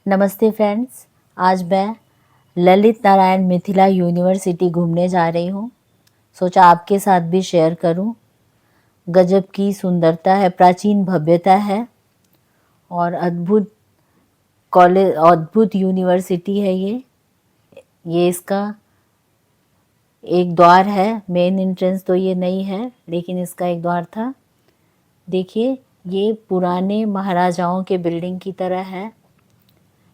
नमस्ते फ्रेंड्स। आज मैं ललित नारायण मिथिला यूनिवर्सिटी घूमने जा रही हूँ। सोचा आपके साथ भी शेयर करूँ। गजब की सुंदरता है, प्राचीन भव्यता है और अद्भुत कॉलेज, अद्भुत यूनिवर्सिटी है ये इसका एक द्वार है। मेन एंट्रेंस तो ये नहीं है, लेकिन इसका एक द्वार था। देखिए, ये पुराने महाराजाओं के बिल्डिंग की तरह है।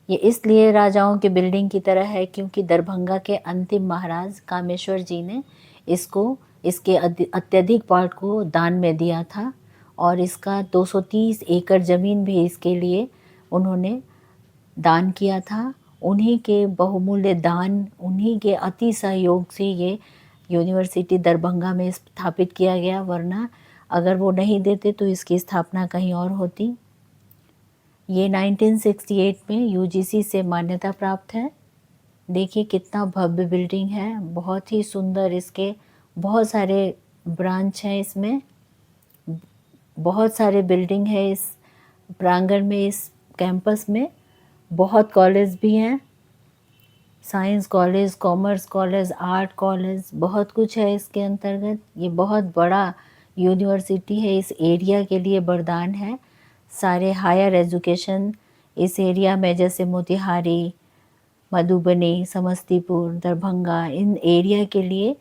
ये इसलिए राजाओं की बिल्डिंग की तरह है क्योंकि दरभंगा के अंतिम महाराज कामेश्वर जी ने इसके अत्यधिक पार्ट को दान में दिया था और इसका 230 एकड़ ज़मीन भी इसके लिए उन्होंने दान किया था। उन्हीं के बहुमूल्य दान, उन्हीं के अति सहयोग से ये यूनिवर्सिटी दरभंगा में स्थापित किया गया, वरना अगर वो नहीं देते तो इसकी स्थापना कहीं और होती। ये 1968 में यूजीसी से मान्यता प्राप्त है। देखिए कितना भव्य बिल्डिंग है, बहुत ही सुंदर। इसके बहुत सारे ब्रांच हैं, इसमें बहुत सारे बिल्डिंग है इस प्रांगण में। इस कैंपस में बहुत कॉलेज भी हैं, science college, commerce college, art college, बहुत कुछ है इसके अंतर्गत। ये बहुत बड़ा यूनिवर्सिटी है, इस एरिया के लिए वरदान है। सारे हायर एजुकेशन इस एरिया में, जैसे मोतिहारी, मधुबनी, समस्तीपुर, दरभंगा, इन एरिया के लिए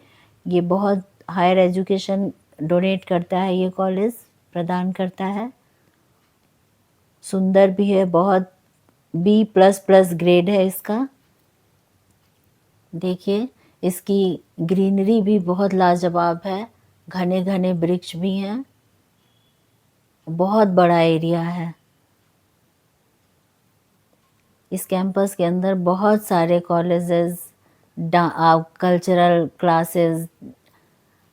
ये बहुत हायर एजुकेशन डोनेट करता है, ये कॉलेज प्रदान करता है। सुंदर भी है बहुत, B++ ग्रेड है इसका। देखिए इसकी ग्रीनरी भी बहुत लाजवाब है, घने घने वृक्ष भी हैं, बहुत बड़ा एरिया है। इस कैंपस के अंदर बहुत सारे colleges, cultural classes,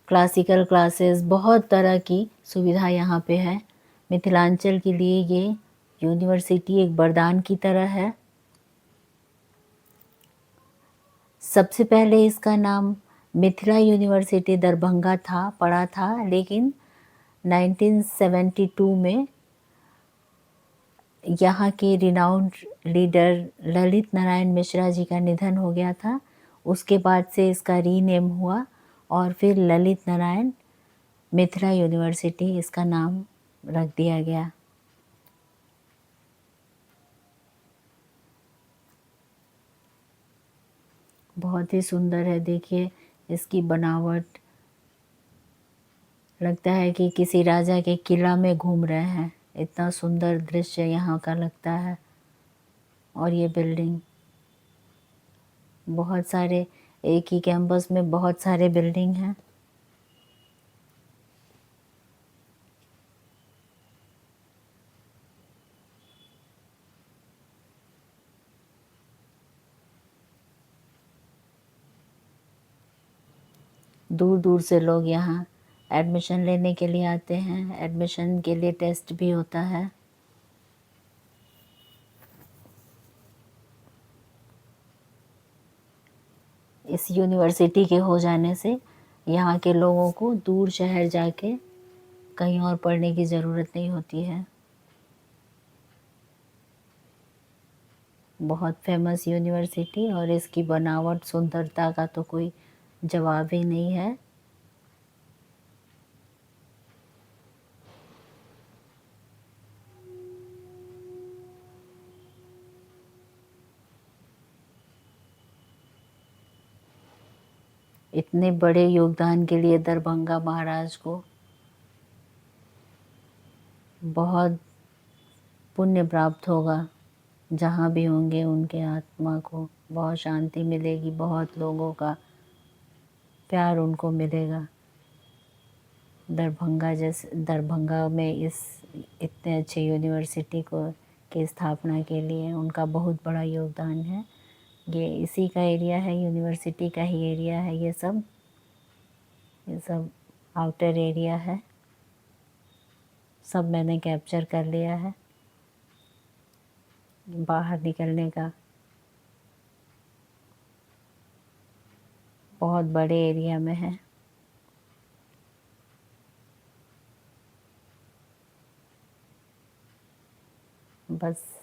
classical classes, बहुत तरह की सुविधा यहाँ पे है। मिथिलांचल के लिए ये यूनिवर्सिटी एक वरदान की तरह है। सबसे पहले इसका नाम मिथिला यूनिवर्सिटी दरभंगा पड़ा था, लेकिन 1972 में यहाँ के रिनाउंड लीडर ललित नारायण मिश्रा जी का निधन हो गया था। उसके बाद से इसका रीनेम हुआ और फिर ललित नारायण मिथिला यूनिवर्सिटी इसका नाम रख दिया गया। बहुत ही सुंदर है, देखिए इसकी बनावट, लगता है कि किसी राजा के किला में घूम रहे हैं। इतना सुंदर दृश्य यहाँ का लगता है। और ये बिल्डिंग, बहुत सारे, एक ही कैंपस में बहुत सारे बिल्डिंग हैं। दूर दूर से लोग यहाँ एडमिशन लेने के लिए आते हैं। एडमिशन के लिए टेस्ट भी होता है। इस यूनिवर्सिटी के हो जाने से यहाँ के लोगों को दूर शहर जाके कहीं और पढ़ने की ज़रूरत नहीं होती है। बहुत फेमस यूनिवर्सिटी, और इसकी बनावट, सुंदरता का तो कोई जवाब ही नहीं है। इतने बड़े योगदान के लिए दरभंगा महाराज को बहुत पुण्य प्राप्त होगा। जहाँ भी होंगे उनके आत्मा को बहुत शांति मिलेगी, बहुत लोगों का प्यार उनको मिलेगा। दरभंगा में इस इतने अच्छे यूनिवर्सिटी को की स्थापना के लिए उनका बहुत बड़ा योगदान है। ये इसी का एरिया है, यूनिवर्सिटी का ही एरिया है। ये सब आउटर एरिया है। सब मैंने कैप्चर कर लिया है। बाहर निकलने का बहुत बड़े एरिया में है। बस